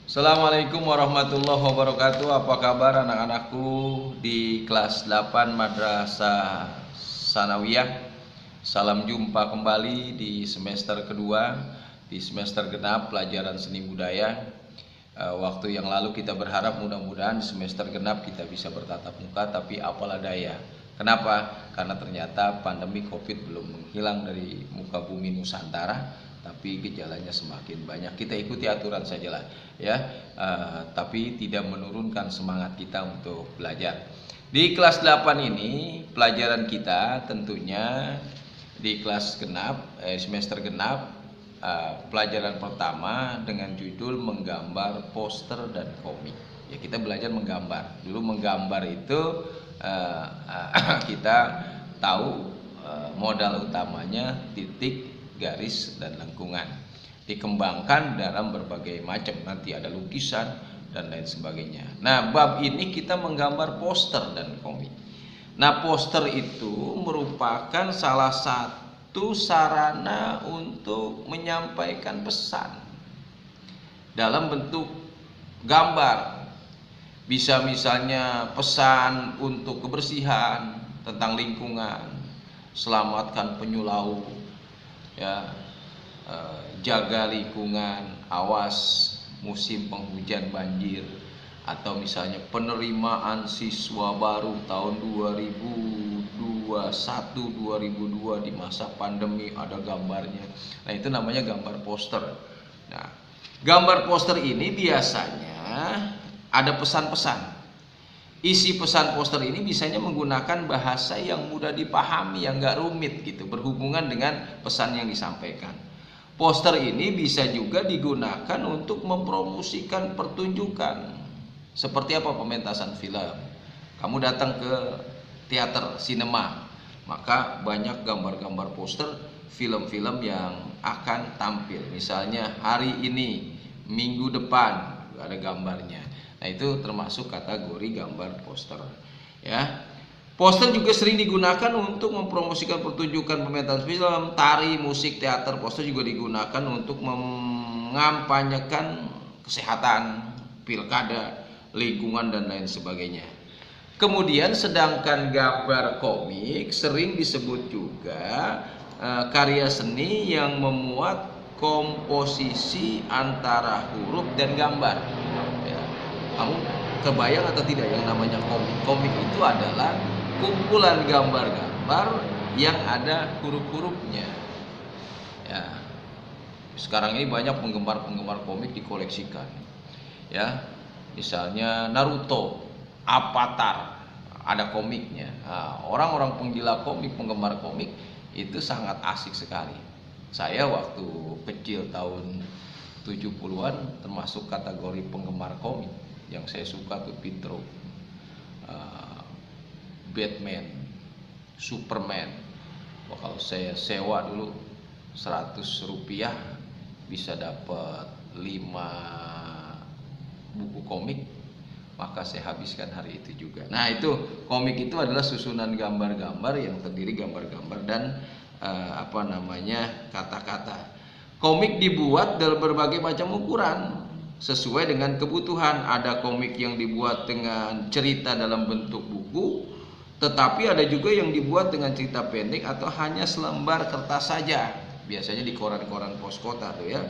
Assalamualaikum warahmatullahi wabarakatuh. Apa kabar anak-anakku di kelas 8 Madrasah Sanawiyah? Salam jumpa kembali di semester kedua, di semester genap pelajaran seni budaya. Waktu yang lalu kita berharap mudah-mudahan di semester genap kita bisa bertatap muka, tapi apalah daya. Kenapa? Karena ternyata pandemi COVID belum menghilang dari muka bumi Nusantara, tapi gejalanya semakin banyak. Kita ikuti aturan sajalah, ya. Tapi tidak menurunkan semangat kita untuk belajar. Di kelas 8 ini pelajaran kita tentunya di kelas genap, semester genap, pelajaran pertama dengan judul menggambar poster dan komik. Ya, kita belajar menggambar. Dulu menggambar itu kita tahu modal utamanya titik, garis, dan lengkungan. Dikembangkan dalam berbagai macam, nanti ada lukisan dan lain sebagainya. Nah, bab ini kita menggambar poster dan komik. Nah, poster itu merupakan salah satu sarana untuk menyampaikan pesan dalam bentuk gambar. Bisa misalnya pesan untuk kebersihan, tentang lingkungan, selamatkan penyu laut, ya, jaga lingkungan, awas musim penghujan banjir, atau misalnya penerimaan siswa baru tahun 2021-2002 di masa pandemi, ada gambarnya. Nah, itu namanya gambar poster. Nah, gambar poster ini biasanya ada pesan-pesan. Isi pesan poster ini biasanya menggunakan bahasa yang mudah dipahami, yang gak rumit gitu, berhubungan dengan pesan yang disampaikan. Poster ini bisa juga digunakan untuk mempromosikan pertunjukan. Seperti apa? Pementasan film. Kamu datang ke teater, sinema, maka banyak gambar-gambar poster film-film yang akan tampil. Misalnya hari ini, minggu depan, ada gambarnya. Nah, itu termasuk kategori gambar poster, ya. Poster juga sering digunakan untuk mempromosikan pertunjukan, pementasan film, tari, musik, teater. Poster juga digunakan untuk mengampanyekan kesehatan, pilkada, lingkungan, dan lain sebagainya. Kemudian sedangkan gambar komik sering disebut juga karya seni yang memuat komposisi antara huruf dan gambar. Ya. Kamu kebayang atau tidak yang namanya komik? Komik itu adalah kumpulan gambar-gambar yang ada huruf-hurufnya. Ya. Sekarang ini banyak penggemar-penggemar komik dikoleksikan. Ya. Misalnya Naruto, Avatar, ada komiknya. Nah, orang-orang penggila komik, penggemar komik itu sangat asik sekali. Saya waktu kecil tahun 70-an termasuk kategori penggemar komik. Yang saya suka tuh Pietro, Batman, Superman. Kalau saya sewa dulu 100 rupiah bisa dapat 5 buku komik, maka saya habiskan hari itu juga. Nah, itu komik itu adalah susunan gambar-gambar yang terdiri gambar-gambar dan kata-kata. Komik dibuat dalam berbagai macam ukuran sesuai dengan kebutuhan. Ada komik yang dibuat dengan cerita dalam bentuk buku, tetapi ada juga yang dibuat dengan cerita pendek atau hanya selembar kertas saja. Biasanya di koran-koran pos kota tuh, ya.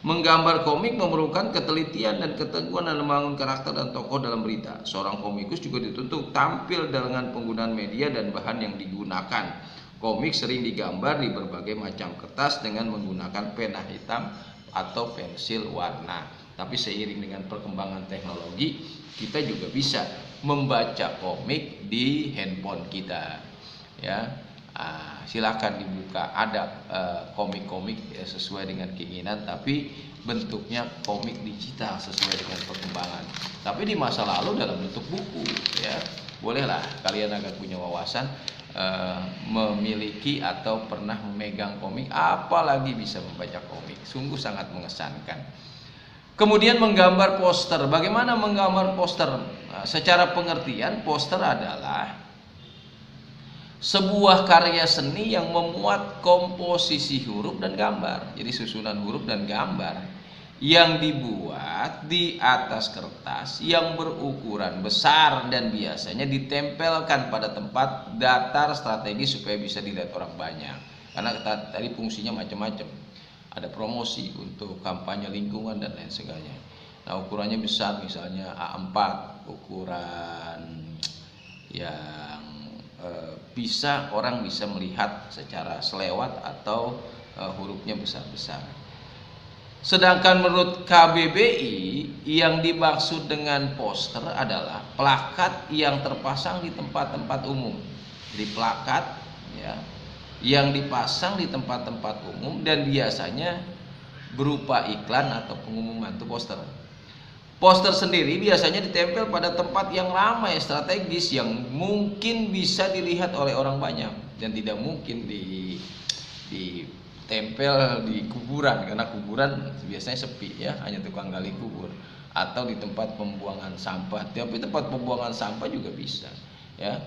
Menggambar komik memerlukan ketelitian dan keteguhan dalam membangun karakter dan tokoh dalam berita. Seorang komikus juga dituntut tampil dengan penggunaan media dan bahan yang digunakan. Komik sering digambar di berbagai macam kertas dengan menggunakan pena hitam atau pensil warna. Tapi seiring dengan perkembangan teknologi, kita juga bisa membaca komik di handphone kita, ya. Silakan dibuka, ada komik-komik sesuai dengan keinginan, tapi bentuknya komik digital sesuai dengan perkembangan. Tapi di masa lalu dalam bentuk buku, ya. Bolehlah kalian agak punya wawasan memiliki atau pernah memegang komik, apalagi bisa membaca komik. Sungguh sangat mengesankan. Kemudian menggambar poster. Bagaimana menggambar poster? Secara pengertian, poster adalah sebuah karya seni yang memuat komposisi huruf dan gambar. Jadi susunan huruf dan gambar yang dibuat di atas kertas yang berukuran besar dan biasanya ditempelkan pada tempat datar strategis supaya bisa dilihat orang banyak. Karena tadi fungsinya macam-macam. Ada promosi untuk kampanye lingkungan dan lain sebagainya. Nah, ukurannya besar, misalnya A4, ukuran yang orang bisa melihat secara selewat atau hurufnya besar-besar. Sedangkan menurut KBBI yang dimaksud dengan poster adalah plakat yang terpasang di tempat-tempat umum. Jadi plakat ya yang dipasang di tempat-tempat umum dan biasanya berupa iklan atau pengumuman, itu poster. Poster sendiri biasanya ditempel pada tempat yang ramai strategis yang mungkin bisa dilihat oleh orang banyak dan tidak mungkin ditempel di kuburan, karena kuburan biasanya sepi ya, hanya tukang gali kubur, atau di tempat pembuangan sampah. Tapi tempat pembuangan sampah juga bisa ya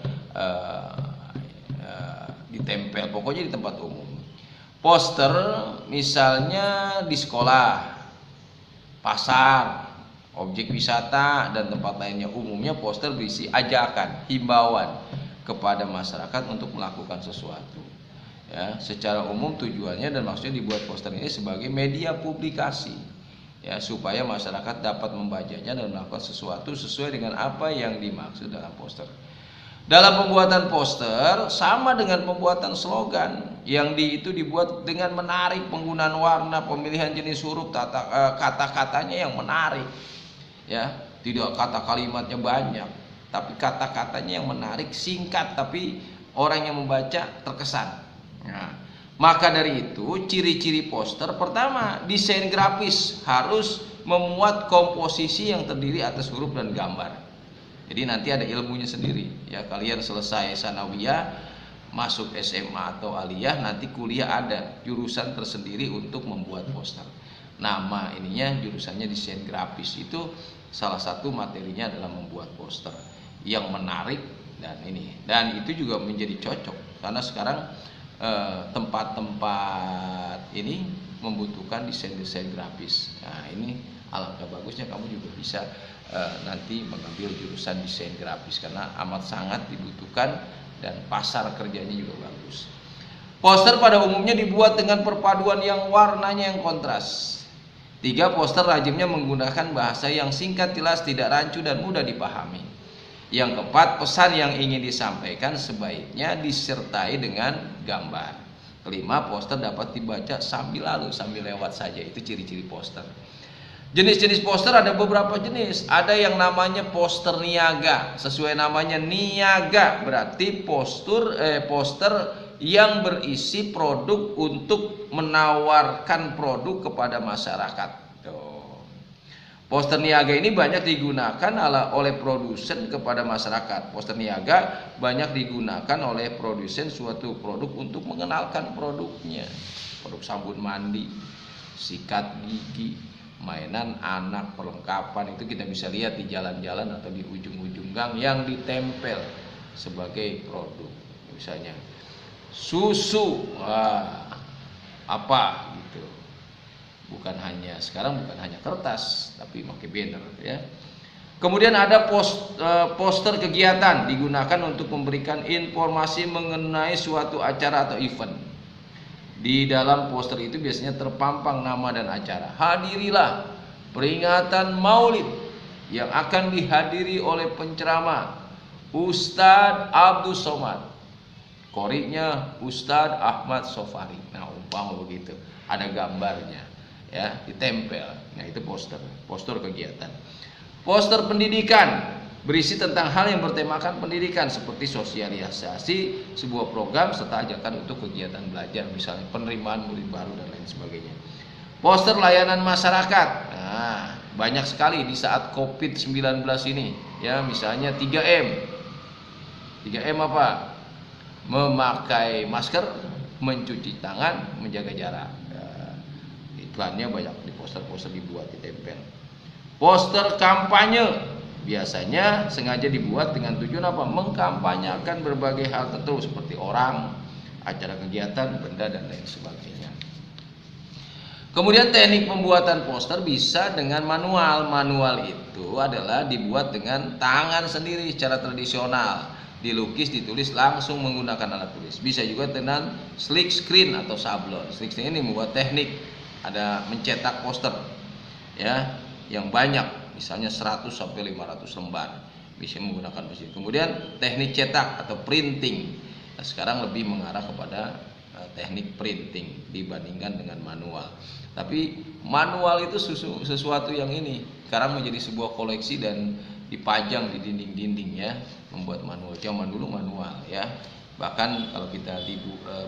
ditempel, pokoknya di tempat umum. Poster misalnya di sekolah, pasar, objek wisata dan tempat lainnya. Umumnya poster berisi ajakan, himbauan kepada masyarakat untuk melakukan sesuatu. Ya, secara umum tujuannya dan maksudnya dibuat poster ini sebagai media publikasi ya, supaya masyarakat dapat membacanya dan melakukan sesuatu sesuai dengan apa yang dimaksud dalam poster. Dalam pembuatan poster sama dengan pembuatan slogan yang itu dibuat dengan menarik, penggunaan warna, pemilihan jenis huruf, kata-katanya yang menarik. Ya, tidak kata kalimatnya banyak, tapi kata-katanya yang menarik, singkat, tapi orang yang membaca terkesan. Nah, maka dari itu ciri-ciri poster pertama, desain grafis harus memuat komposisi yang terdiri atas huruf dan gambar. Jadi nanti ada ilmunya sendiri ya, kalian selesai sanawiyah masuk SMA atau aliyah, nanti kuliah ada jurusan tersendiri untuk membuat poster. Nama ininya jurusannya desain grafis. Itu salah satu materinya adalah membuat poster yang menarik dan itu juga menjadi cocok karena sekarang tempat-tempat ini membutuhkan desain-desain grafis. Nah, ini alangkah bagusnya kamu juga bisa nanti mengambil jurusan desain grafis karena amat sangat dibutuhkan dan pasar kerjanya juga bagus. Poster pada umumnya dibuat dengan perpaduan yang warnanya yang kontras. 3. Poster lazimnya menggunakan bahasa yang singkat, jelas, tidak rancu dan mudah dipahami. Yang keempat, pesan yang ingin disampaikan sebaiknya disertai dengan gambar. Kelima, poster dapat dibaca sambil lewat saja. Itu ciri-ciri poster. Jenis-jenis poster ada beberapa jenis. Ada yang namanya poster niaga. Sesuai namanya niaga berarti poster yang berisi produk untuk menawarkan produk kepada masyarakat. Poster niaga ini banyak digunakan oleh produsen kepada masyarakat. Poster niaga banyak digunakan oleh produsen suatu produk untuk mengenalkan produknya. Produk sabun mandi, sikat gigi, mainan anak, perlengkapan, itu kita bisa lihat di jalan-jalan atau di ujung-ujung gang yang ditempel sebagai produk. Misalnya susu, apa gitu. Sekarang bukan hanya kertas, tapi pakai banner ya. Kemudian ada poster kegiatan digunakan untuk memberikan informasi mengenai suatu acara atau event. Di dalam poster itu biasanya terpampang nama dan acara. Hadirilah peringatan Maulid yang akan dihadiri oleh penceramah Ustadz Abdul Somad, qori'nya Ustadz Ahmad Sofari. Nah, umpama begitu, ada gambarnya ya, ditempel. Nah, itu poster kegiatan. Poster pendidikan berisi tentang hal yang bertemakan pendidikan seperti sosialisasi sebuah program serta ajakan untuk kegiatan belajar, misalnya penerimaan murid baru dan lain sebagainya. Poster layanan masyarakat. Nah, banyak sekali di saat COVID-19 ini ya, misalnya 3M. 3M apa? Memakai masker, mencuci tangan, menjaga jarak. Iklannya banyak di poster-poster dibuat, ditempel. Poster kampanye biasanya sengaja dibuat dengan tujuan apa? Mengkampanyekan berbagai hal tertentu seperti orang, acara kegiatan, benda dan lain sebagainya. Kemudian teknik pembuatan poster bisa dengan manual. Manual itu adalah dibuat dengan tangan sendiri secara tradisional, dilukis, ditulis langsung menggunakan alat tulis. Bisa juga dengan slick screen atau sablon. Slick screen ini membuat teknik, ada mencetak poster ya yang banyak, misalnya 100 sampai 500 lembar, bisa menggunakan mesin. Kemudian teknik cetak atau printing. Nah, sekarang lebih mengarah kepada teknik printing dibandingkan dengan manual. Tapi manual itu sesuatu yang ini sekarang menjadi sebuah koleksi dan dipajang di dinding-dinding ya, membuat manual. Zaman dulu manual ya. Bahkan kalau kita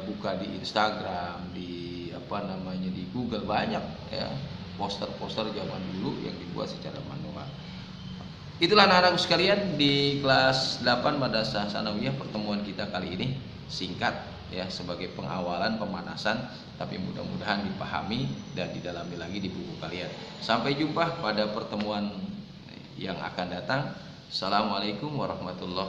buka di Instagram, di di Google, banyak ya poster-poster zaman dulu yang dibuat secara manual. Itulah anak-anakku sekalian, di kelas 8 Madrasah Tsanawiyah pertemuan kita kali ini singkat ya, sebagai pengawalan, pemanasan, tapi mudah-mudahan dipahami dan didalami lagi di buku kalian. Sampai jumpa pada pertemuan yang akan datang. Assalamualaikum warahmatullahi wabarakatuh.